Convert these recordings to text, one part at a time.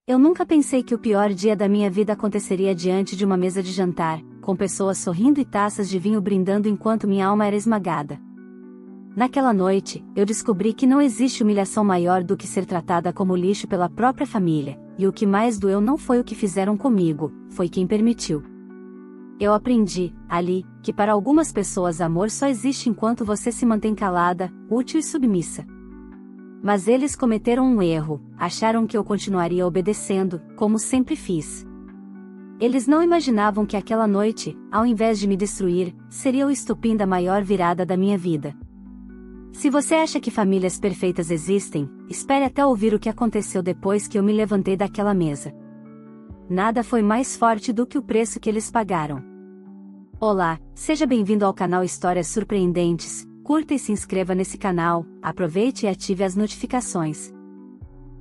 Eu nunca pensei que o pior dia da minha vida aconteceria diante de uma mesa de jantar, com pessoas sorrindo e taças de vinho brindando enquanto minha alma era esmagada. Naquela noite, eu descobri que não existe humilhação maior do que ser tratada como lixo pela própria família, e o que mais doeu não foi o que fizeram comigo, foi quem permitiu. Eu aprendi, ali, que para algumas pessoas amor só existe enquanto você se mantém calada, útil e submissa. Mas eles cometeram um erro, acharam que eu continuaria obedecendo, como sempre fiz. Eles não imaginavam que aquela noite, ao invés de me destruir, seria o estopim da maior virada da minha vida. Se você acha que famílias perfeitas existem, espere até ouvir o que aconteceu depois que eu me levantei daquela mesa. Nada foi mais forte do que o preço que eles pagaram. Olá, seja bem-vindo ao canal Histórias Surpreendentes. Curta e se inscreva nesse canal, aproveite e ative as notificações.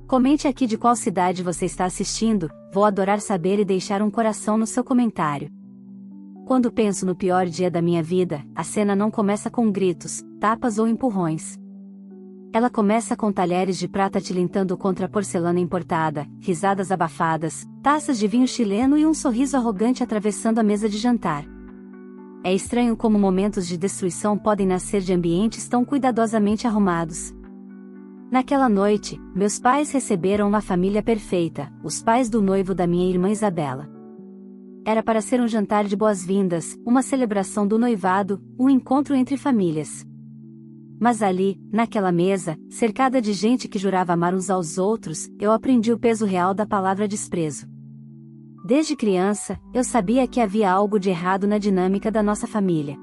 Comente aqui de qual cidade você está assistindo, vou adorar saber e deixar um coração no seu comentário. Quando penso no pior dia da minha vida, a cena não começa com gritos, tapas ou empurrões. Ela começa com talheres de prata tilintando contra a porcelana importada, risadas abafadas, taças de vinho chileno e um sorriso arrogante atravessando a mesa de jantar. É estranho como momentos de destruição podem nascer de ambientes tão cuidadosamente arrumados. Naquela noite, meus pais receberam uma família perfeita, os pais do noivo da minha irmã Isabela. Era para ser um jantar de boas-vindas, uma celebração do noivado, um encontro entre famílias. Mas ali, naquela mesa, cercada de gente que jurava amar uns aos outros, eu aprendi o peso real da palavra desprezo. Desde criança, eu sabia que havia algo de errado na dinâmica da nossa família.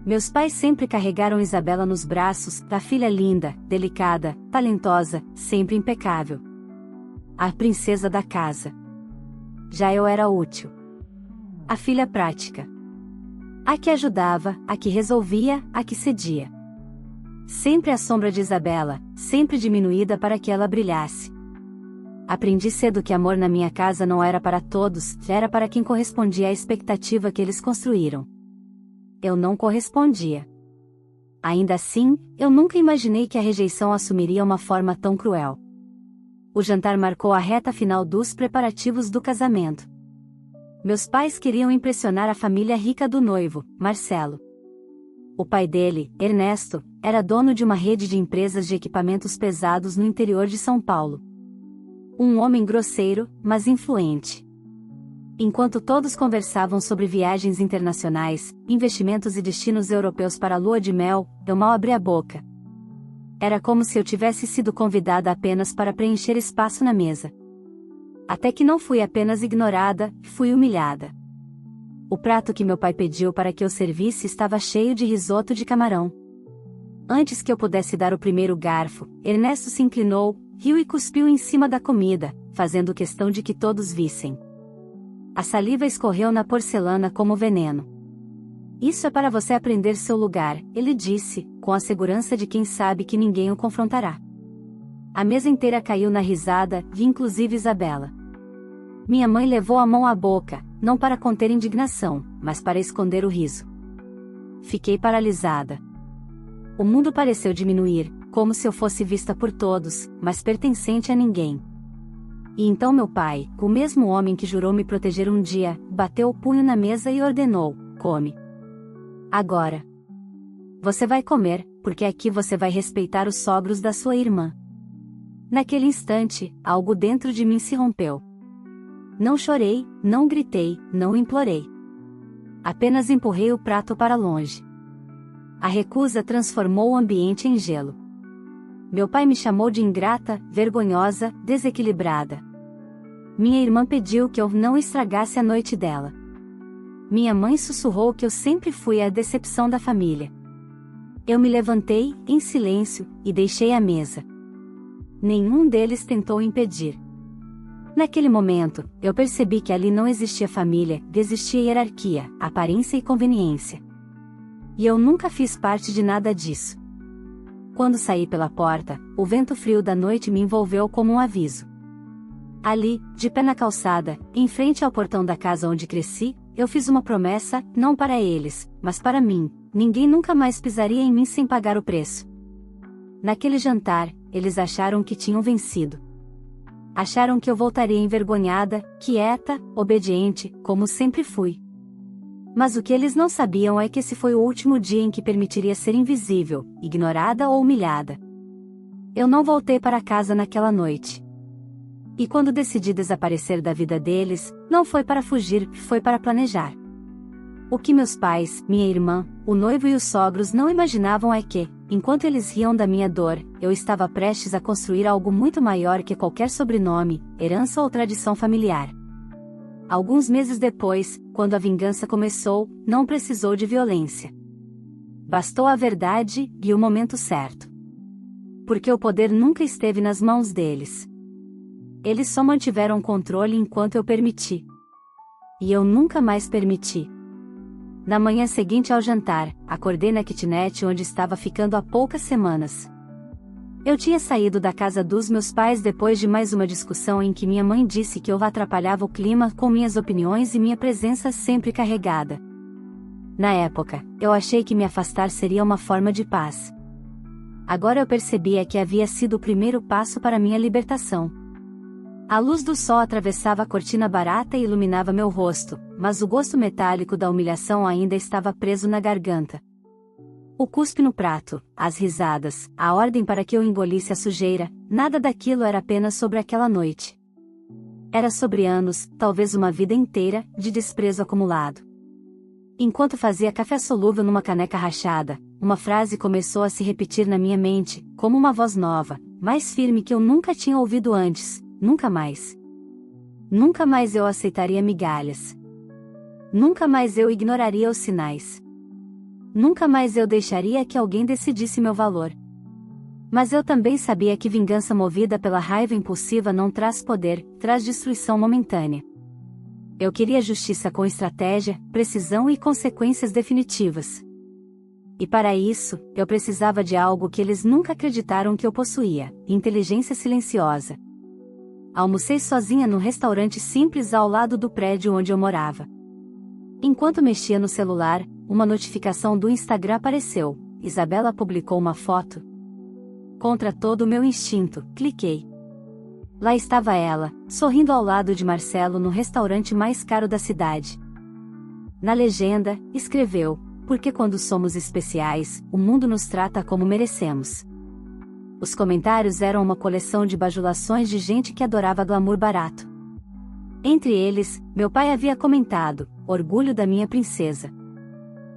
Meus pais sempre carregaram Isabela nos braços, a filha linda, delicada, talentosa, sempre impecável. A princesa da casa. Já eu era útil. A filha prática. A que ajudava, a que resolvia, a que cedia. Sempre à sombra de Isabela, sempre diminuída para que ela brilhasse. Aprendi cedo que amor na minha casa não era para todos, era para quem correspondia à expectativa que eles construíram. Eu não correspondia. Ainda assim, eu nunca imaginei que a rejeição assumiria uma forma tão cruel. O jantar marcou a reta final dos preparativos do casamento. Meus pais queriam impressionar a família rica do noivo, Marcelo. O pai dele, Ernesto, era dono de uma rede de empresas de equipamentos pesados no interior de São Paulo. Um homem grosseiro, mas influente. Enquanto todos conversavam sobre viagens internacionais, investimentos e destinos europeus para a lua de mel, eu mal abri a boca. Era como se eu tivesse sido convidada apenas para preencher espaço na mesa. Até que não fui apenas ignorada, fui humilhada. O prato que meu pai pediu para que eu servisse estava cheio de risoto de camarão. Antes que eu pudesse dar o primeiro garfo, Ernesto se inclinou, riu e cuspiu em cima da comida, fazendo questão de que todos vissem. A saliva escorreu na porcelana como veneno. Isso é para você aprender seu lugar, ele disse, com a segurança de quem sabe que ninguém o confrontará. A mesa inteira caiu na risada, e inclusive Isabela. Minha mãe levou a mão à boca, não para conter indignação, mas para esconder o riso. Fiquei paralisada. O mundo pareceu diminuir, como se eu fosse vista por todos, mas pertencente a ninguém. E então meu pai, o mesmo homem que jurou me proteger um dia, bateu o punho na mesa e ordenou: come. Agora. Você vai comer, porque aqui você vai respeitar os sogros da sua irmã. Naquele instante, algo dentro de mim se rompeu. Não chorei, não gritei, não implorei. Apenas empurrei o prato para longe. A recusa transformou o ambiente em gelo. Meu pai me chamou de ingrata, vergonhosa, desequilibrada. Minha irmã pediu que eu não estragasse a noite dela. Minha mãe sussurrou que eu sempre fui a decepção da família. Eu me levantei, em silêncio, e deixei a mesa. Nenhum deles tentou impedir. Naquele momento, eu percebi que ali não existia família, existia hierarquia, aparência e conveniência. E eu nunca fiz parte de nada disso. Quando saí pela porta, o vento frio da noite me envolveu como um aviso. Ali, de pé na calçada, em frente ao portão da casa onde cresci, eu fiz uma promessa, não para eles, mas para mim: ninguém nunca mais pisaria em mim sem pagar o preço. Naquele jantar, eles acharam que tinham vencido. Acharam que eu voltaria envergonhada, quieta, obediente, como sempre fui. Mas o que eles não sabiam é que esse foi o último dia em que permitiria ser invisível, ignorada ou humilhada. Eu não voltei para casa naquela noite. E quando decidi desaparecer da vida deles, não foi para fugir, foi para planejar. O que meus pais, minha irmã, o noivo e os sogros não imaginavam é que, enquanto eles riam da minha dor, eu estava prestes a construir algo muito maior que qualquer sobrenome, herança ou tradição familiar. Alguns meses depois, quando a vingança começou, não precisou de violência. Bastou a verdade e o momento certo. Porque o poder nunca esteve nas mãos deles. Eles só mantiveram controle enquanto eu permiti. E eu nunca mais permiti. Na manhã seguinte ao jantar, acordei na kitnet onde estava ficando há poucas semanas. Eu tinha saído da casa dos meus pais depois de mais uma discussão em que minha mãe disse que eu atrapalhava o clima com minhas opiniões e minha presença sempre carregada. Na época, eu achei que me afastar seria uma forma de paz. Agora eu percebia que havia sido o primeiro passo para minha libertação. A luz do sol atravessava a cortina barata e iluminava meu rosto, mas o gosto metálico da humilhação ainda estava preso na garganta. O cuspe no prato, as risadas, a ordem para que eu engolisse a sujeira, nada daquilo era apenas sobre aquela noite. Era sobre anos, talvez uma vida inteira, de desprezo acumulado. Enquanto fazia café solúvel numa caneca rachada, uma frase começou a se repetir na minha mente, como uma voz nova, mais firme que eu nunca tinha ouvido antes. Nunca mais. Nunca mais eu aceitaria migalhas. Nunca mais eu ignoraria os sinais. Nunca mais eu deixaria que alguém decidisse meu valor. Mas eu também sabia que vingança movida pela raiva impulsiva não traz poder, traz destruição momentânea. Eu queria justiça com estratégia, precisão e consequências definitivas. E para isso, eu precisava de algo que eles nunca acreditaram que eu possuía: inteligência silenciosa. Almocei sozinha num restaurante simples ao lado do prédio onde eu morava. Enquanto mexia no celular, uma notificação do Instagram apareceu. Isabela publicou uma foto. Contra todo o meu instinto, cliquei. Lá estava ela, sorrindo ao lado de Marcelo no restaurante mais caro da cidade. Na legenda, escreveu: "Porque quando somos especiais, o mundo nos trata como merecemos." Os comentários eram uma coleção de bajulações de gente que adorava glamour barato. Entre eles, meu pai havia comentado: "Orgulho da minha princesa."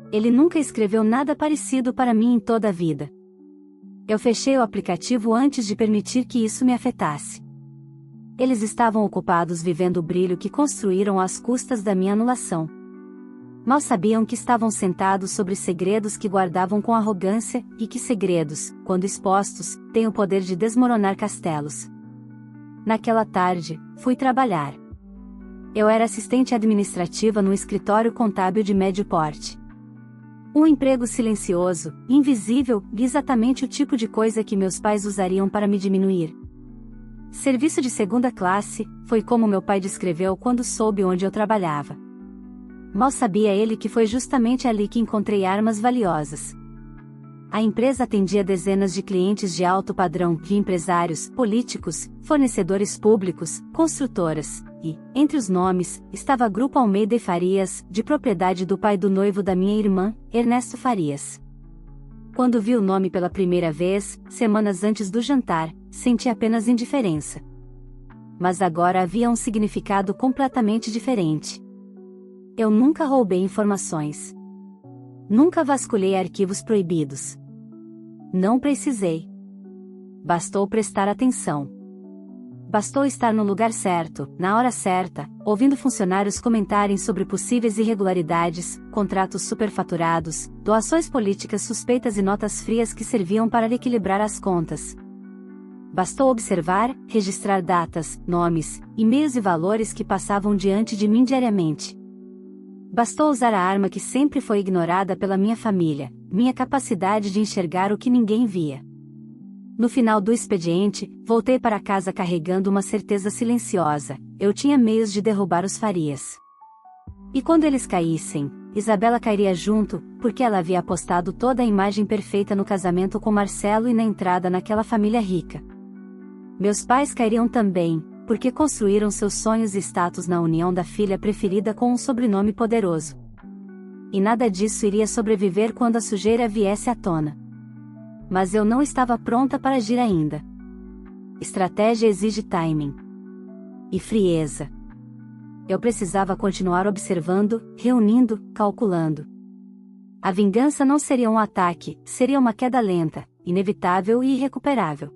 Ele nunca escreveu nada parecido para mim em toda a vida. Eu fechei o aplicativo antes de permitir que isso me afetasse. Eles estavam ocupados vivendo o brilho que construíram às custas da minha anulação. Mal sabiam que estavam sentados sobre segredos que guardavam com arrogância, e que segredos, quando expostos, têm o poder de desmoronar castelos. Naquela tarde, fui trabalhar. Eu era assistente administrativa num escritório contábil de médio porte. Um emprego silencioso, invisível, exatamente o tipo de coisa que meus pais usariam para me diminuir. Serviço de segunda classe, foi como meu pai descreveu quando soube onde eu trabalhava. Mal sabia ele que foi justamente ali que encontrei armas valiosas. A empresa atendia dezenas de clientes de alto padrão, de empresários, políticos, fornecedores públicos, construtoras, e, entre os nomes, estava Grupo Almeida e Farias, de propriedade do pai do noivo da minha irmã, Ernesto Farias. Quando vi o nome pela primeira vez, semanas antes do jantar, senti apenas indiferença. Mas agora havia um significado completamente diferente. Eu nunca roubei informações. Nunca vasculhei arquivos proibidos. Não precisei. Bastou prestar atenção. Bastou estar no lugar certo, na hora certa, ouvindo funcionários comentarem sobre possíveis irregularidades, contratos superfaturados, doações políticas suspeitas e notas frias que serviam para equilibrar as contas. Bastou observar, registrar datas, nomes, e-mails e valores que passavam diante de mim diariamente. Bastou usar a arma que sempre foi ignorada pela minha família, minha capacidade de enxergar o que ninguém via. No final do expediente, voltei para casa carregando uma certeza silenciosa: eu tinha meios de derrubar os Farias. E quando eles caíssem, Isabela cairia junto, porque ela havia apostado toda a imagem perfeita no casamento com Marcelo e na entrada naquela família rica. Meus pais cairiam também, porque construíram seus sonhos e status na união da filha preferida com um sobrenome poderoso. E nada disso iria sobreviver quando a sujeira viesse à tona. Mas eu não estava pronta para agir ainda. Estratégia exige timing e frieza. Eu precisava continuar observando, reunindo, calculando. A vingança não seria um ataque, seria uma queda lenta, inevitável e irrecuperável.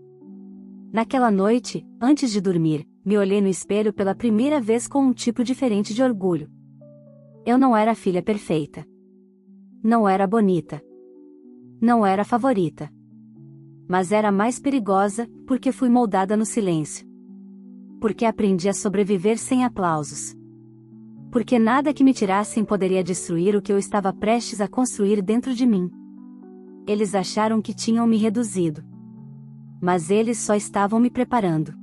Naquela noite, antes de dormir, me olhei no espelho pela primeira vez com um tipo diferente de orgulho. Eu não era a filha perfeita. Não era bonita. Não era a favorita. Mas era a mais perigosa, porque fui moldada no silêncio. Porque aprendi a sobreviver sem aplausos. Porque nada que me tirassem poderia destruir o que eu estava prestes a construir dentro de mim. Eles acharam que tinham me reduzido. Mas eles só estavam me preparando.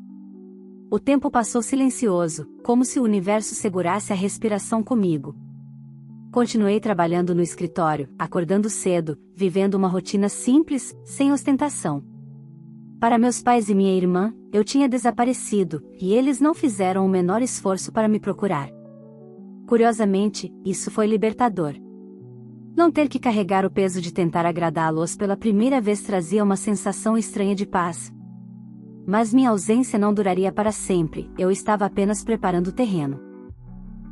O tempo passou silencioso, como se o universo segurasse a respiração comigo. Continuei trabalhando no escritório, acordando cedo, vivendo uma rotina simples, sem ostentação. Para meus pais e minha irmã, eu tinha desaparecido, e eles não fizeram o menor esforço para me procurar. Curiosamente, isso foi libertador. Não ter que carregar o peso de tentar agradá-los pela primeira vez trazia uma sensação estranha de paz. Mas minha ausência não duraria para sempre, eu estava apenas preparando o terreno.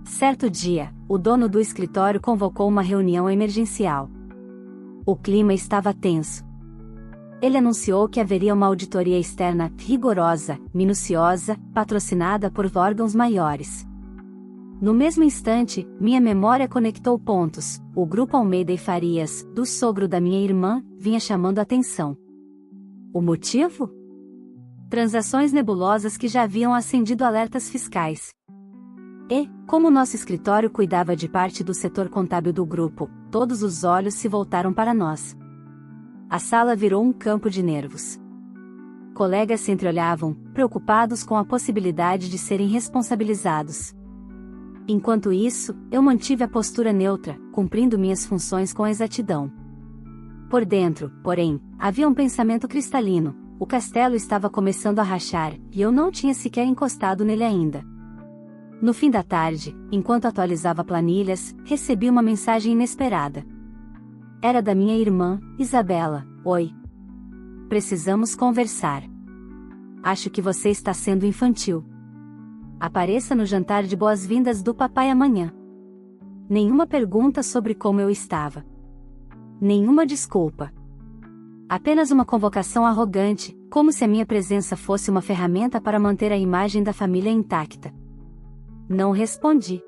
Certo dia, o dono do escritório convocou uma reunião emergencial. O clima estava tenso. Ele anunciou que haveria uma auditoria externa, rigorosa, minuciosa, patrocinada por órgãos maiores. No mesmo instante, minha memória conectou pontos. O grupo Almeida e Farias, do sogro da minha irmã, vinha chamando a atenção. O motivo? Transações nebulosas que já haviam acendido alertas fiscais. E, como nosso escritório cuidava de parte do setor contábil do grupo, todos os olhos se voltaram para nós. A sala virou um campo de nervos. Colegas se entreolhavam, preocupados com a possibilidade de serem responsabilizados. Enquanto isso, eu mantive a postura neutra, cumprindo minhas funções com exatidão. Por dentro, porém, havia um pensamento cristalino: o castelo estava começando a rachar, e eu não tinha sequer encostado nele ainda. No fim da tarde, enquanto atualizava planilhas, recebi uma mensagem inesperada. Era da minha irmã, Isabela. Oi. Precisamos conversar. Acho que você está sendo infantil. Apareça no jantar de boas-vindas do papai amanhã. Nenhuma pergunta sobre como eu estava. Nenhuma desculpa. Apenas uma convocação arrogante, como se a minha presença fosse uma ferramenta para manter a imagem da família intacta. Não respondi.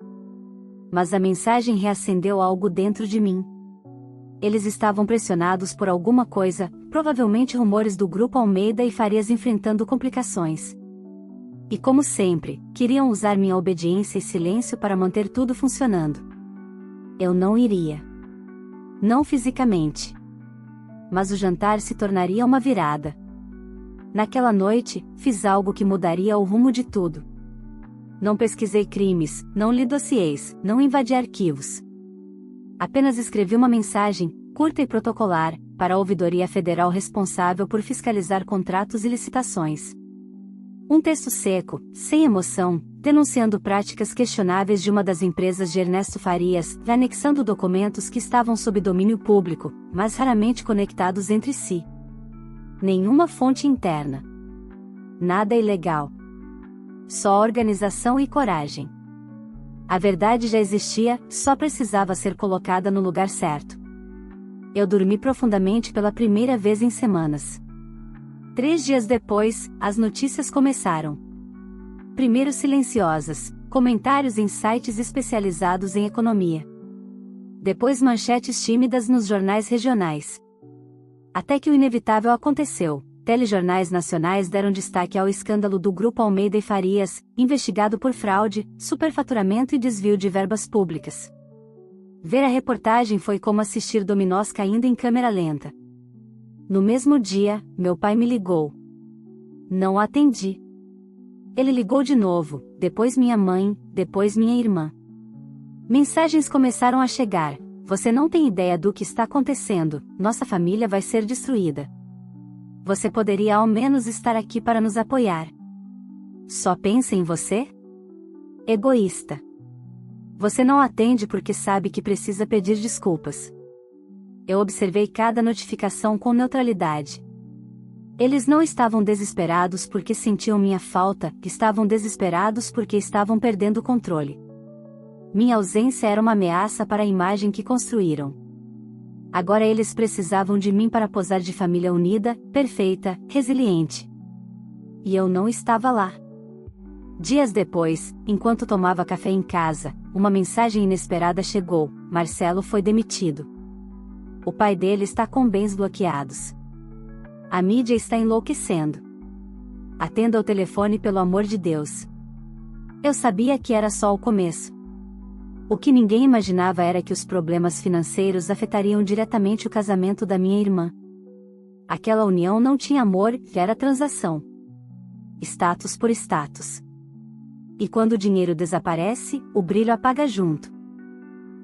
Mas a mensagem reacendeu algo dentro de mim. Eles estavam pressionados por alguma coisa, provavelmente rumores do grupo Almeida e Farias enfrentando complicações. E como sempre, queriam usar minha obediência e silêncio para manter tudo funcionando. Eu não iria. Não fisicamente. Mas o jantar se tornaria uma virada. Naquela noite, fiz algo que mudaria o rumo de tudo. Não pesquisei crimes, não li dossiês, não invadi arquivos. Apenas escrevi uma mensagem, curta e protocolar, para a ouvidoria federal responsável por fiscalizar contratos e licitações. Um texto seco, sem emoção, denunciando práticas questionáveis de uma das empresas de Ernesto Farias, anexando documentos que estavam sob domínio público, mas raramente conectados entre si. Nenhuma fonte interna. Nada ilegal. Só organização e coragem. A verdade já existia, só precisava ser colocada no lugar certo. Eu dormi profundamente pela primeira vez em semanas. 3 dias depois, as notícias começaram. Primeiro silenciosas, comentários em sites especializados em economia. Depois manchetes tímidas nos jornais regionais. Até que o inevitável aconteceu. Telejornais nacionais deram destaque ao escândalo do Grupo Almeida e Farias, investigado por fraude, superfaturamento e desvio de verbas públicas. Ver a reportagem foi como assistir dominós caindo em câmera lenta. No mesmo dia, meu pai me ligou. Não atendi. Ele ligou de novo, depois minha mãe, depois minha irmã. Mensagens começaram a chegar. Você não tem ideia do que está acontecendo, nossa família vai ser destruída. Você poderia ao menos estar aqui para nos apoiar. Só pensa em você? Egoísta. Você não atende porque sabe que precisa pedir desculpas. Eu observei cada notificação com neutralidade. Eles não estavam desesperados porque sentiam minha falta, estavam desesperados porque estavam perdendo o controle. Minha ausência era uma ameaça para a imagem que construíram. Agora eles precisavam de mim para posar de família unida, perfeita, resiliente. E eu não estava lá. Dias depois, enquanto tomava café em casa, uma mensagem inesperada chegou: Marcelo foi demitido. O pai dele está com bens bloqueados. A mídia está enlouquecendo. Atenda o telefone, pelo amor de Deus. Eu sabia que era só o começo. O que ninguém imaginava era que os problemas financeiros afetariam diretamente o casamento da minha irmã. Aquela união não tinha amor, era transação. Status por status. E quando o dinheiro desaparece, o brilho apaga junto.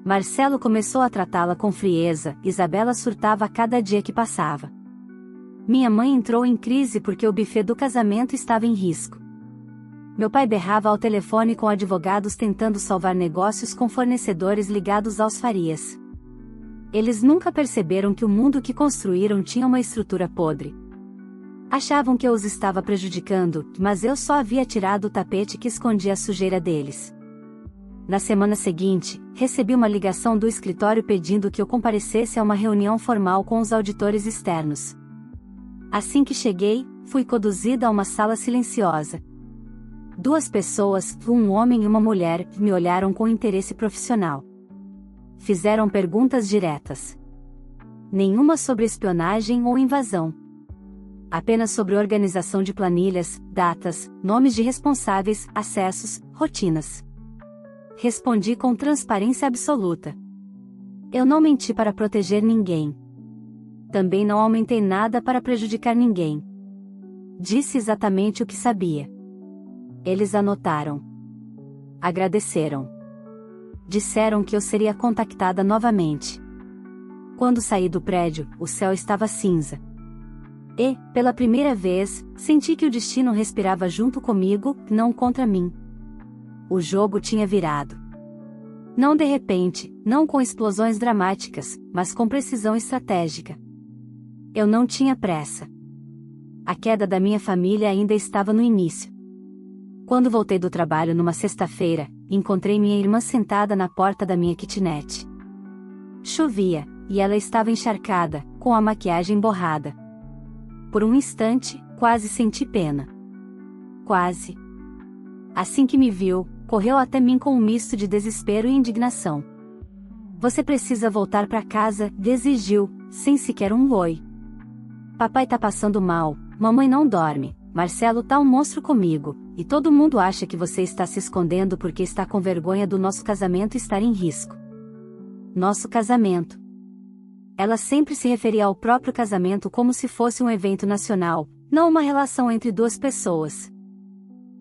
Marcelo começou a tratá-la com frieza, Isabela surtava a cada dia que passava. Minha mãe entrou em crise porque o buffet do casamento estava em risco. Meu pai berrava ao telefone com advogados tentando salvar negócios com fornecedores ligados aos Farias. Eles nunca perceberam que o mundo que construíram tinha uma estrutura podre. Achavam que eu os estava prejudicando, mas eu só havia tirado o tapete que escondia a sujeira deles. Na semana seguinte, recebi uma ligação do escritório pedindo que eu comparecesse a uma reunião formal com os auditores externos. Assim que cheguei, fui conduzida a uma sala silenciosa. 2 pessoas, um homem e uma mulher, me olharam com interesse profissional. Fizeram perguntas diretas. Nenhuma sobre espionagem ou invasão. Apenas sobre organização de planilhas, datas, nomes de responsáveis, acessos, rotinas. Respondi com transparência absoluta. Eu não menti para proteger ninguém. Também não aumentei nada para prejudicar ninguém. Disse exatamente o que sabia. Eles anotaram. Agradeceram. Disseram que eu seria contactada novamente. Quando saí do prédio, o céu estava cinza. E, pela primeira vez, senti que o destino respirava junto comigo, não contra mim. O jogo tinha virado. Não de repente, não com explosões dramáticas, mas com precisão estratégica. Eu não tinha pressa. A queda da minha família ainda estava no início. Quando voltei do trabalho numa sexta-feira, encontrei minha irmã sentada na porta da minha kitnet. Chovia, e ela estava encharcada, com a maquiagem borrada. Por um instante, quase senti pena. Quase. Assim que me viu, correu até mim com um misto de desespero e indignação. Você precisa voltar para casa, exigiu, sem sequer um oi. Papai tá passando mal, mamãe não dorme, Marcelo tá um monstro comigo, e todo mundo acha que você está se escondendo porque está com vergonha do nosso casamento estar em risco. Nosso casamento. Ela sempre se referia ao próprio casamento como se fosse um evento nacional, não uma relação entre 2 pessoas.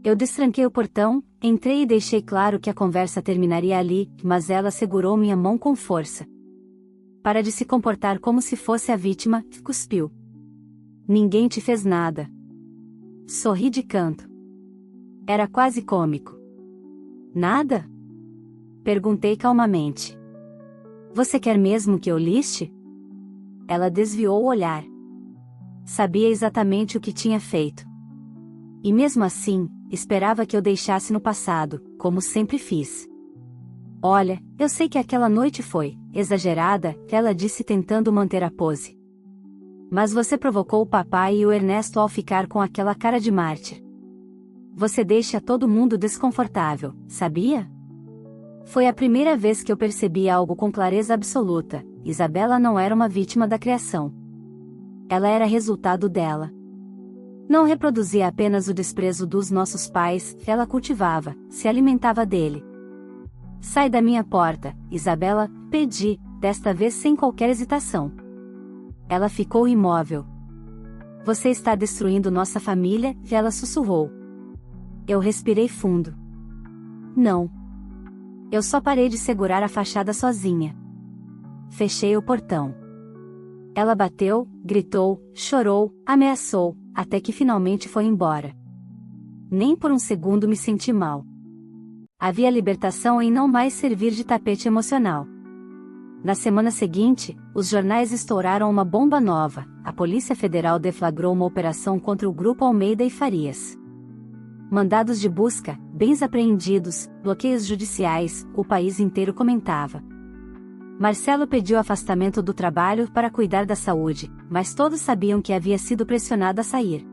Eu destranquei o portão, entrei e deixei claro que a conversa terminaria ali, mas ela segurou minha mão com força. Para de se comportar como se fosse a vítima, cuspiu. Ninguém te fez nada. Sorri de canto. Era quase cômico. Nada? Perguntei calmamente. Você quer mesmo que eu liste? Ela desviou o olhar. Sabia exatamente o que tinha feito. E mesmo assim, esperava que eu deixasse no passado, como sempre fiz. Olha, eu sei que aquela noite foi exagerada, ela disse tentando manter a pose. Mas você provocou o papai e o Ernesto ao ficar com aquela cara de mártir. Você deixa todo mundo desconfortável, sabia? Foi a primeira vez que eu percebi algo com clareza absoluta. Isabela não era uma vítima da criação. Ela era resultado dela. Não reproduzia apenas o desprezo dos nossos pais, ela cultivava, se alimentava dele. Sai da minha porta, Isabela, pedi, desta vez sem qualquer hesitação. Ela ficou imóvel. Você está destruindo nossa família, ela sussurrou. Eu respirei fundo. Não. Eu só parei de segurar a fachada sozinha. Fechei o portão. Ela bateu, gritou, chorou, ameaçou, até que finalmente foi embora. Nem por um segundo me senti mal. Havia libertação em não mais servir de tapete emocional. Na semana seguinte, os jornais estouraram uma bomba nova: a Polícia Federal deflagrou uma operação contra o Grupo Almeida e Farias. Mandados de busca, bens apreendidos, bloqueios judiciais, o país inteiro comentava. Marcelo pediu afastamento do trabalho para cuidar da saúde, mas todos sabiam que havia sido pressionado a sair.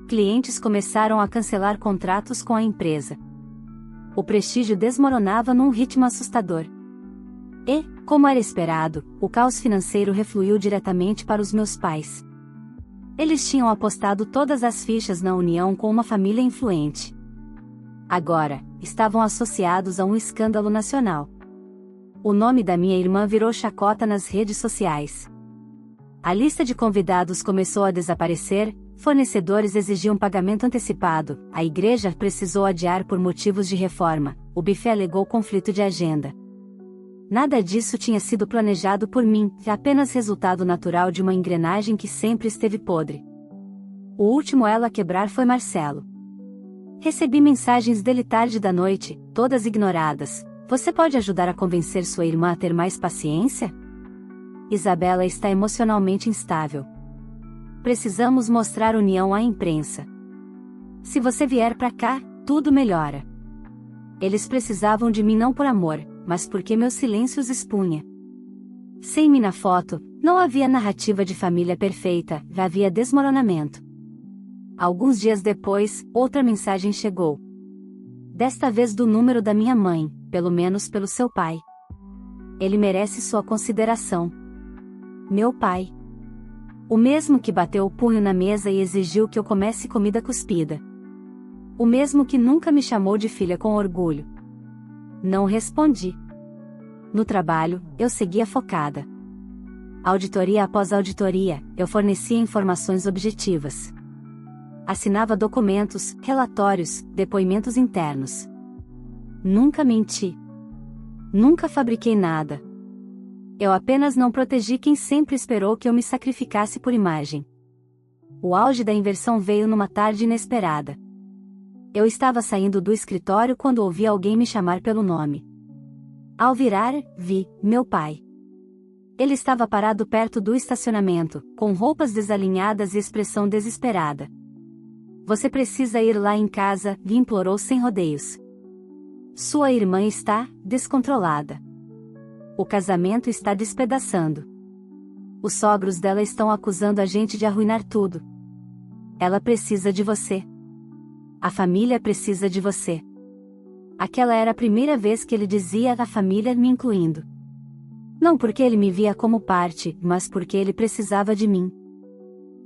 Clientes começaram a cancelar contratos com a empresa. O prestígio desmoronava num ritmo assustador. E, como era esperado, o caos financeiro refluiu diretamente para os meus pais. Eles tinham apostado todas as fichas na união com uma família influente. Agora, estavam associados a um escândalo nacional. O nome da minha irmã virou chacota nas redes sociais. A lista de convidados começou a desaparecer, fornecedores exigiam pagamento antecipado, a igreja precisou adiar por motivos de reforma, o buffet alegou conflito de agenda. Nada disso tinha sido planejado por mim, apenas resultado natural de uma engrenagem que sempre esteve podre. O último elo a quebrar foi Marcelo. Recebi mensagens dele tarde da noite, todas ignoradas. Você pode ajudar a convencer sua irmã a ter mais paciência? Isabela está emocionalmente instável. Precisamos mostrar união à imprensa. Se você vier pra cá, tudo melhora. Eles precisavam de mim não por amor, mas porque meu silêncio os expunha. Sem mim na foto, não havia narrativa de família perfeita, havia desmoronamento. Alguns dias depois, outra mensagem chegou. Desta vez do número da minha mãe, pelo menos pelo seu pai. Ele merece sua consideração. Meu pai. O mesmo que bateu o punho na mesa e exigiu que eu comesse comida cuspida. O mesmo que nunca me chamou de filha com orgulho. Não respondi. No trabalho, eu seguia focada. Auditoria após auditoria, eu fornecia informações objetivas. Assinava documentos, relatórios, depoimentos internos. Nunca menti. Nunca fabriquei nada. Eu apenas não protegi quem sempre esperou que eu me sacrificasse por imagem. O auge da inversão veio numa tarde inesperada. Eu estava saindo do escritório quando ouvi alguém me chamar pelo nome. Ao virar, vi meu pai. Ele estava parado perto do estacionamento, com roupas desalinhadas e expressão desesperada. Você precisa ir lá em casa, me implorou sem rodeios. Sua irmã está descontrolada. O casamento está despedaçando. Os sogros dela estão acusando a gente de arruinar tudo. Ela precisa de você. A família precisa de você. Aquela era a primeira vez que ele dizia a família, me incluindo. Não porque ele me via como parte, mas porque ele precisava de mim.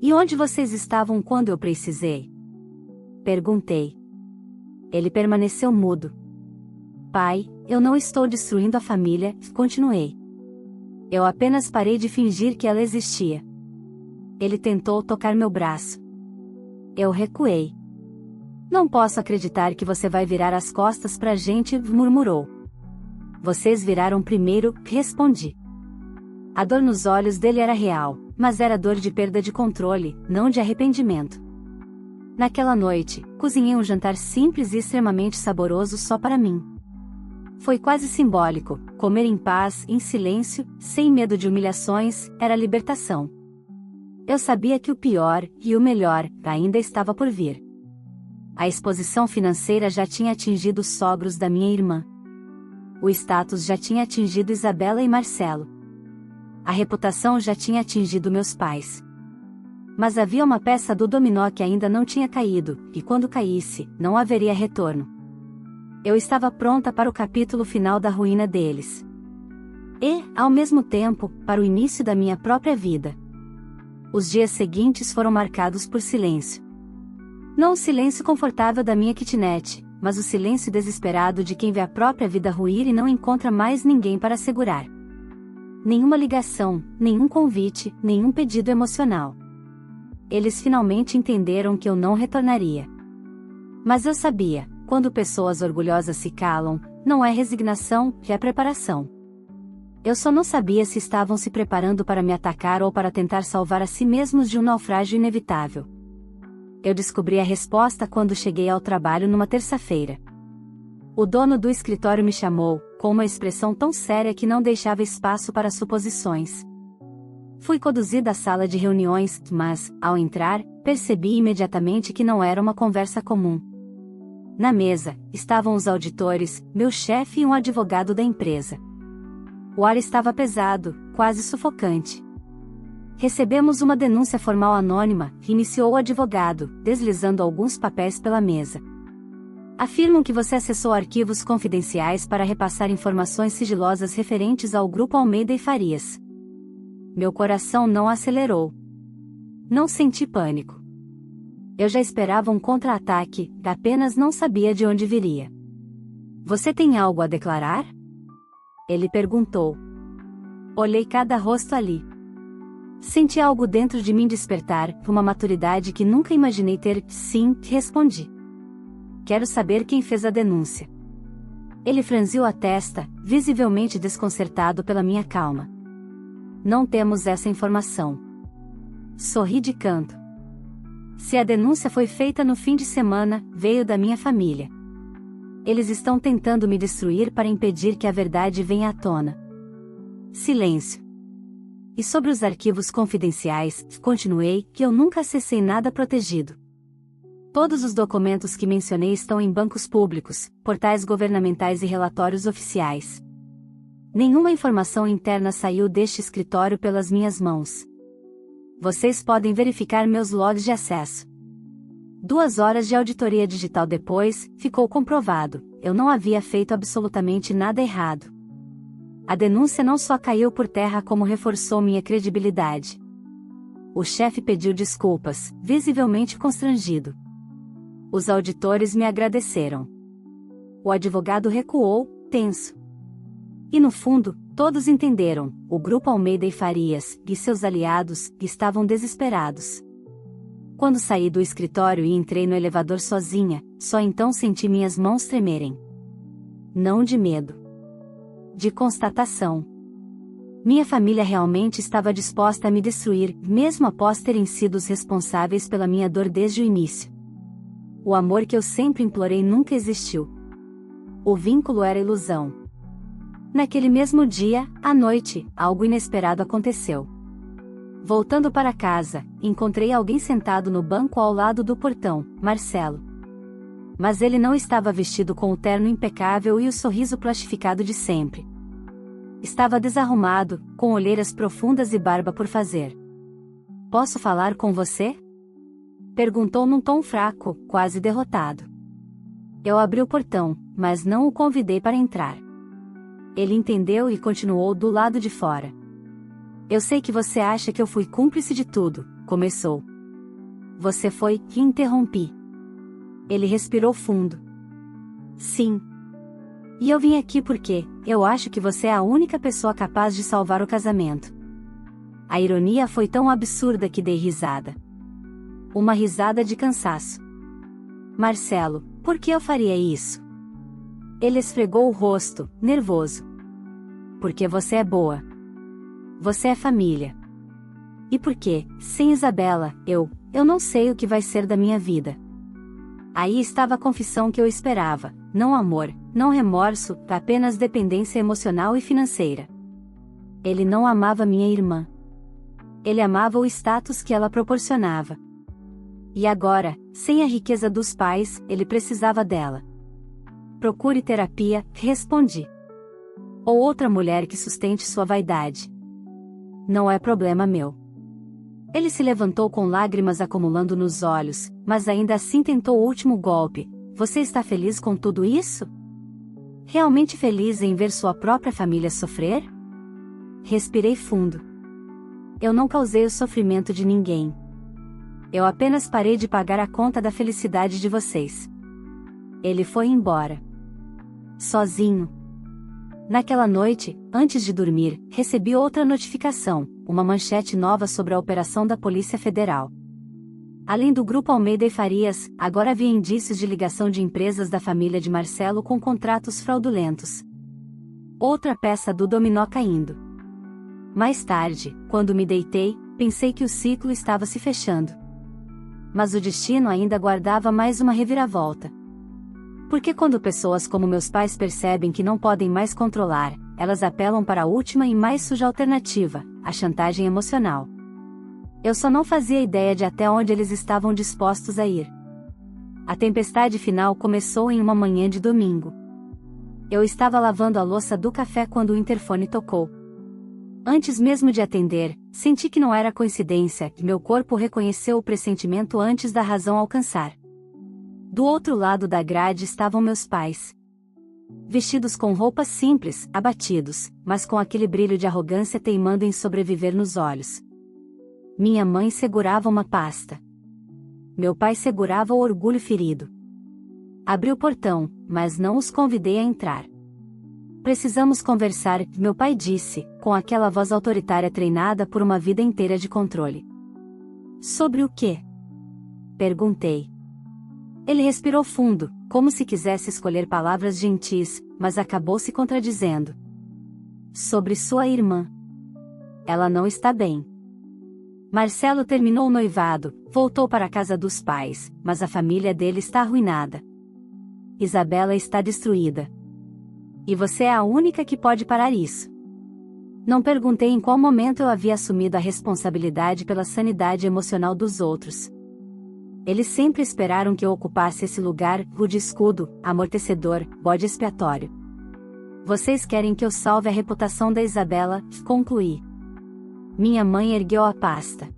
E onde vocês estavam quando eu precisei? Perguntei. Ele permaneceu mudo. Pai, eu não estou destruindo a família, continuei. Eu apenas parei de fingir que ela existia. Ele tentou tocar meu braço. Eu recuei. Não posso acreditar que você vai virar as costas pra gente, murmurou. Vocês viraram primeiro, respondi. A dor nos olhos dele era real, mas era dor de perda de controle, não de arrependimento. Naquela noite, cozinhei um jantar simples e extremamente saboroso só para mim. Foi quase simbólico, comer em paz, em silêncio, sem medo de humilhações, era libertação. Eu sabia que o pior, e o melhor, ainda estava por vir. A exposição financeira já tinha atingido os sogros da minha irmã. O status já tinha atingido Isabela e Marcelo. A reputação já tinha atingido meus pais. Mas havia uma peça do dominó que ainda não tinha caído, e quando caísse, não haveria retorno. Eu estava pronta para o capítulo final da ruína deles. E, ao mesmo tempo, para o início da minha própria vida. Os dias seguintes foram marcados por silêncio. Não o silêncio confortável da minha kitnet, mas o silêncio desesperado de quem vê a própria vida ruir e não encontra mais ninguém para segurar. Nenhuma ligação, nenhum convite, nenhum pedido emocional. Eles finalmente entenderam que eu não retornaria. Mas eu sabia, quando pessoas orgulhosas se calam, não é resignação, é preparação. Eu só não sabia se estavam se preparando para me atacar ou para tentar salvar a si mesmos de um naufrágio inevitável. Eu descobri a resposta quando cheguei ao trabalho numa terça-feira. O dono do escritório me chamou, com uma expressão tão séria que não deixava espaço para suposições. Fui conduzida à sala de reuniões, mas, ao entrar, percebi imediatamente que não era uma conversa comum. Na mesa, estavam os auditores, meu chefe e um advogado da empresa. O ar estava pesado, quase sufocante. Recebemos uma denúncia formal anônima, iniciou o advogado, deslizando alguns papéis pela mesa. Afirmam que você acessou arquivos confidenciais para repassar informações sigilosas referentes ao Grupo Almeida e Farias. Meu coração não acelerou. Não senti pânico. Eu já esperava um contra-ataque, apenas não sabia de onde viria. Você tem algo a declarar? Ele perguntou. Olhei cada rosto ali. Senti algo dentro de mim despertar, uma maturidade que nunca imaginei ter. Sim, respondi. Quero saber quem fez a denúncia. Ele franziu a testa, visivelmente desconcertado pela minha calma. Não temos essa informação. Sorri de canto. Se a denúncia foi feita no fim de semana, veio da minha família. Eles estão tentando me destruir para impedir que a verdade venha à tona. Silêncio. E sobre os arquivos confidenciais, continuei, que eu nunca acessei nada protegido. Todos os documentos que mencionei estão em bancos públicos, portais governamentais e relatórios oficiais. Nenhuma informação interna saiu deste escritório pelas minhas mãos. Vocês podem verificar meus logs de acesso. 2 horas de auditoria digital depois, ficou comprovado, eu não havia feito absolutamente nada errado. A denúncia não só caiu por terra como reforçou minha credibilidade. O chefe pediu desculpas, visivelmente constrangido. Os auditores me agradeceram. O advogado recuou, tenso. E no fundo, todos entenderam, o Grupo Almeida e Farias, e seus aliados, estavam desesperados. Quando saí do escritório e entrei no elevador sozinha, só então senti minhas mãos tremerem. Não de medo. De constatação. Minha família realmente estava disposta a me destruir, mesmo após terem sido os responsáveis pela minha dor desde o início. O amor que eu sempre implorei nunca existiu. O vínculo era ilusão. Naquele mesmo dia, à noite, algo inesperado aconteceu. Voltando para casa, encontrei alguém sentado no banco ao lado do portão, Marcelo. Mas ele não estava vestido com o terno impecável e o sorriso plastificado de sempre. Estava desarrumado, com olheiras profundas e barba por fazer. Posso falar com você? Perguntou num tom fraco, quase derrotado. Eu abri o portão, mas não o convidei para entrar. Ele entendeu e continuou do lado de fora. Eu sei que você acha que eu fui cúmplice de tudo, começou. Você foi, que interrompi. Ele respirou fundo. Sim. E eu vim aqui porque, eu acho que você é a única pessoa capaz de salvar o casamento. A ironia foi tão absurda que dei risada. Uma risada de cansaço. Marcelo, por que eu faria isso? Ele esfregou o rosto, nervoso. Porque você é boa. Você é família. E porque, sem Isabela, eu não sei o que vai ser da minha vida. Aí estava a confissão que eu esperava, não amor, não remorso, apenas dependência emocional e financeira. Ele não amava minha irmã. Ele amava o status que ela proporcionava. E agora, sem a riqueza dos pais, ele precisava dela. Procure terapia, respondi. Ou outra mulher que sustente sua vaidade. Não é problema meu. Ele se levantou com lágrimas acumulando nos olhos, mas ainda assim tentou o último golpe. Você está feliz com tudo isso? Realmente feliz em ver sua própria família sofrer? Respirei fundo. Eu não causei o sofrimento de ninguém. Eu apenas parei de pagar a conta da felicidade de vocês. Ele foi embora. Sozinho. Naquela noite, antes de dormir, recebi outra notificação, uma manchete nova sobre a operação da Polícia Federal. Além do Grupo Almeida e Farias, agora havia indícios de ligação de empresas da família de Marcelo com contratos fraudulentos. Outra peça do dominó caindo. Mais tarde, quando me deitei, pensei que o ciclo estava se fechando. Mas o destino ainda guardava mais uma reviravolta. Porque quando pessoas como meus pais percebem que não podem mais controlar, elas apelam para a última e mais suja alternativa, a chantagem emocional. Eu só não fazia ideia de até onde eles estavam dispostos a ir. A tempestade final começou em uma manhã de domingo. Eu estava lavando a louça do café quando o interfone tocou. Antes mesmo de atender, senti que não era coincidência, que meu corpo reconheceu o pressentimento antes da razão alcançar. Do outro lado da grade estavam meus pais. Vestidos com roupas simples, abatidos, mas com aquele brilho de arrogância teimando em sobreviver nos olhos. Minha mãe segurava uma pasta. Meu pai segurava o orgulho ferido. Abri o portão, mas não os convidei a entrar. Precisamos conversar, meu pai disse, com aquela voz autoritária treinada por uma vida inteira de controle. Sobre o quê? Perguntei. Ele respirou fundo, como se quisesse escolher palavras gentis, mas acabou se contradizendo. Sobre sua irmã. Ela não está bem. Marcelo terminou o noivado, voltou para a casa dos pais, mas a família dele está arruinada. Isabela está destruída. E você é a única que pode parar isso. Não perguntei em qual momento eu havia assumido a responsabilidade pela sanidade emocional dos outros. Eles sempre esperaram que eu ocupasse esse lugar, o de escudo, amortecedor, bode expiatório. Vocês querem que eu salve a reputação da Isabela, concluí. Minha mãe ergueu a pasta.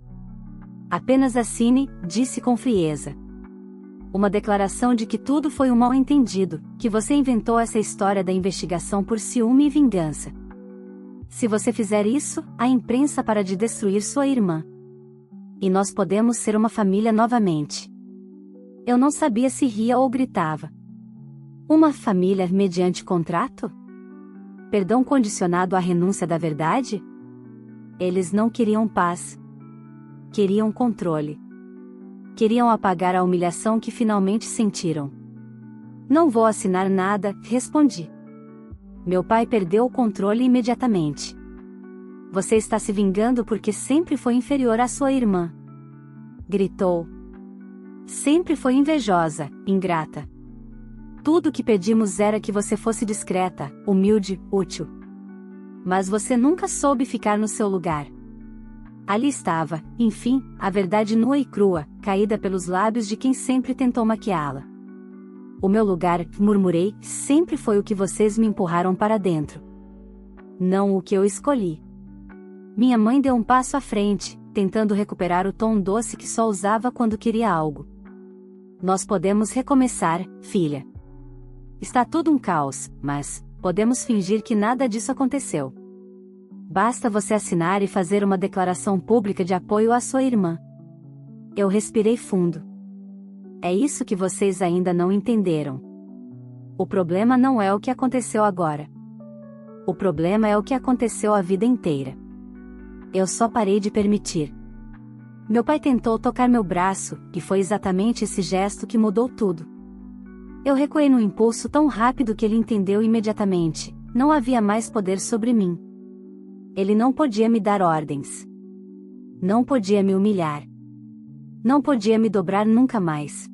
Apenas assine, disse com frieza. Uma declaração de que tudo foi um mal-entendido, que você inventou essa história da investigação por ciúme e vingança. Se você fizer isso, a imprensa para de destruir sua irmã. E nós podemos ser uma família novamente. Eu não sabia se ria ou gritava. Uma família mediante contrato? Perdão condicionado à renúncia da verdade? Eles não queriam paz. Queriam controle. Queriam apagar a humilhação que finalmente sentiram. Não vou assinar nada, respondi. Meu pai perdeu o controle imediatamente. Você está se vingando porque sempre foi inferior à sua irmã. Gritou. Sempre foi invejosa, ingrata. Tudo o que pedimos era que você fosse discreta, humilde, útil. Mas você nunca soube ficar no seu lugar. Ali estava, enfim, a verdade nua e crua, caída pelos lábios de quem sempre tentou maquiá-la. O meu lugar, murmurei, sempre foi o que vocês me empurraram para dentro. Não o que eu escolhi. Minha mãe deu um passo à frente, tentando recuperar o tom doce que só usava quando queria algo. Nós podemos recomeçar, filha. Está tudo um caos, mas podemos fingir que nada disso aconteceu. Basta você assinar e fazer uma declaração pública de apoio à sua irmã. Eu respirei fundo. É isso que vocês ainda não entenderam. O problema não é o que aconteceu agora. O problema é o que aconteceu a vida inteira. Eu só parei de permitir. Meu pai tentou tocar meu braço, e foi exatamente esse gesto que mudou tudo. Eu recuei no impulso tão rápido que ele entendeu imediatamente. Não havia mais poder sobre mim. Ele não podia me dar ordens. Não podia me humilhar. Não podia me dobrar nunca mais.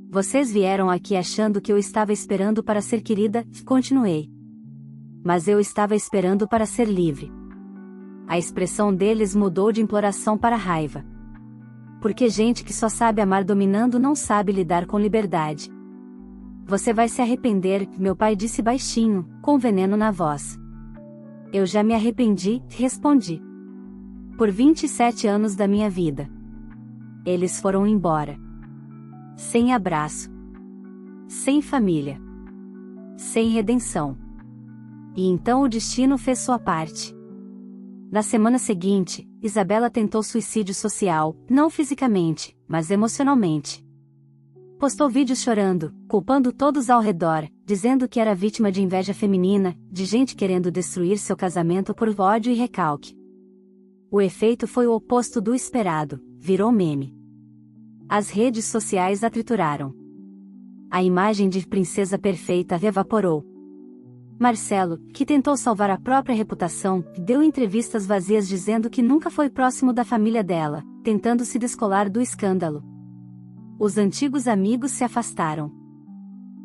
Vocês vieram aqui achando que eu estava esperando para ser querida, continuei. Mas eu estava esperando para ser livre. A expressão deles mudou de imploração para raiva. Porque gente que só sabe amar dominando não sabe lidar com liberdade. Você vai se arrepender, meu pai disse baixinho, com veneno na voz. Eu já me arrependi, respondi. Por 27 anos da minha vida. Eles foram embora. Sem abraço. Sem família. Sem redenção. E então o destino fez sua parte. Na semana seguinte, Isabela tentou suicídio social, não fisicamente, mas emocionalmente. Postou vídeos chorando, culpando todos ao redor, dizendo que era vítima de inveja feminina, de gente querendo destruir seu casamento por ódio e recalque. O efeito foi o oposto do esperado, virou meme. As redes sociais a trituraram. A imagem de princesa perfeita evaporou. Marcelo, que tentou salvar a própria reputação, deu entrevistas vazias dizendo que nunca foi próximo da família dela, tentando se descolar do escândalo. Os antigos amigos se afastaram.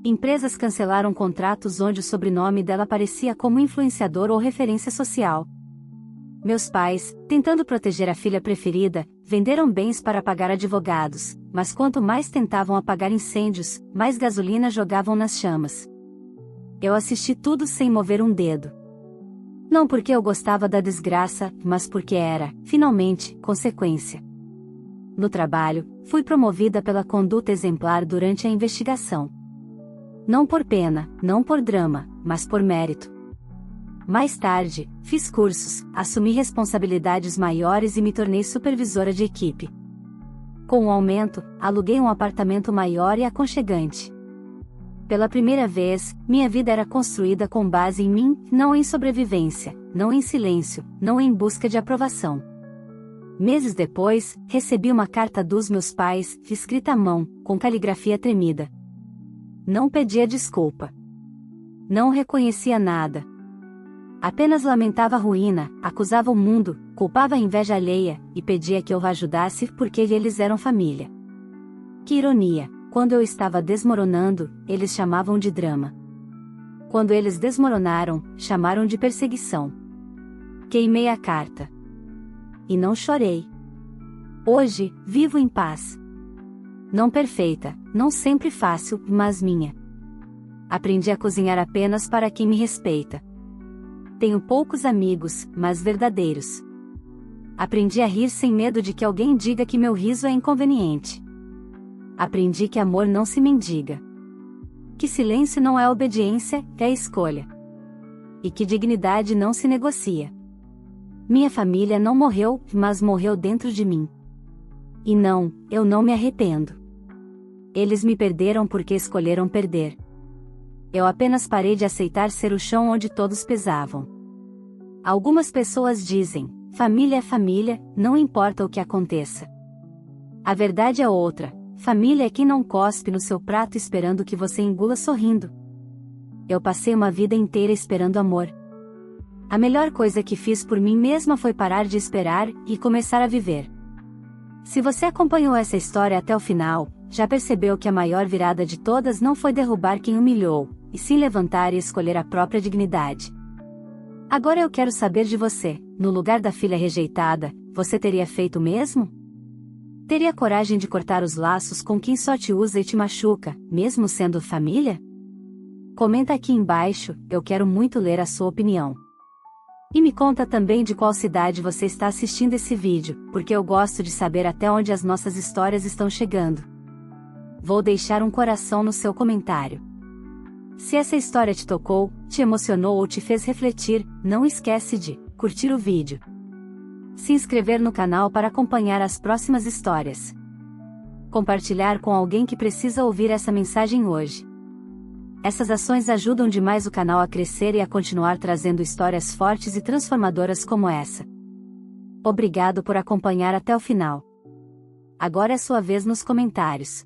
Empresas cancelaram contratos onde o sobrenome dela aparecia como influenciador ou referência social. Meus pais, tentando proteger a filha preferida, venderam bens para pagar advogados, mas quanto mais tentavam apagar incêndios, mais gasolina jogavam nas chamas. Eu assisti tudo sem mover um dedo. Não porque eu gostava da desgraça, mas porque era, finalmente, consequência. No trabalho, fui promovida pela conduta exemplar durante a investigação. Não por pena, não por drama, mas por mérito. Mais tarde, fiz cursos, assumi responsabilidades maiores e me tornei supervisora de equipe. Com o aumento, aluguei um apartamento maior e aconchegante. Pela primeira vez, minha vida era construída com base em mim, não em sobrevivência, não em silêncio, não em busca de aprovação. Meses depois, recebi uma carta dos meus pais, escrita à mão, com caligrafia tremida. Não pedia desculpa. Não reconhecia nada. Apenas lamentava a ruína, acusava o mundo, culpava a inveja alheia, e pedia que eu ajudasse porque eles eram família. Que ironia, quando eu estava desmoronando, eles chamavam de drama. Quando eles desmoronaram, chamaram de perseguição. Queimei a carta. E não chorei. Hoje, vivo em paz. Não perfeita, não sempre fácil, mas minha. Aprendi a cozinhar apenas para quem me respeita. Tenho poucos amigos, mas verdadeiros. Aprendi a rir sem medo de que alguém diga que meu riso é inconveniente. Aprendi que amor não se mendiga. Que silêncio não é obediência, é escolha. E que dignidade não se negocia. Minha família não morreu, mas morreu dentro de mim. E não, eu não me arrependo. Eles me perderam porque escolheram perder. Eu apenas parei de aceitar ser o chão onde todos pisavam. Algumas pessoas dizem, família é família, não importa o que aconteça. A verdade é outra, família é quem não cospe no seu prato esperando que você engula sorrindo. Eu passei uma vida inteira esperando amor. A melhor coisa que fiz por mim mesma foi parar de esperar e começar a viver. Se você acompanhou essa história até o final, já percebeu que a maior virada de todas não foi derrubar quem humilhou, e sim levantar e escolher a própria dignidade. Agora eu quero saber de você, no lugar da filha rejeitada, você teria feito o mesmo? Teria coragem de cortar os laços com quem só te usa e te machuca, mesmo sendo família? Comenta aqui embaixo, eu quero muito ler a sua opinião. E me conta também de qual cidade você está assistindo esse vídeo, porque eu gosto de saber até onde as nossas histórias estão chegando. Vou deixar um coração no seu comentário. Se essa história te tocou, te emocionou ou te fez refletir, não esquece de curtir o vídeo. Se inscrever no canal para acompanhar as próximas histórias. Compartilhar com alguém que precisa ouvir essa mensagem hoje. Essas ações ajudam demais o canal a crescer e a continuar trazendo histórias fortes e transformadoras como essa. Obrigado por acompanhar até o final. Agora é sua vez nos comentários.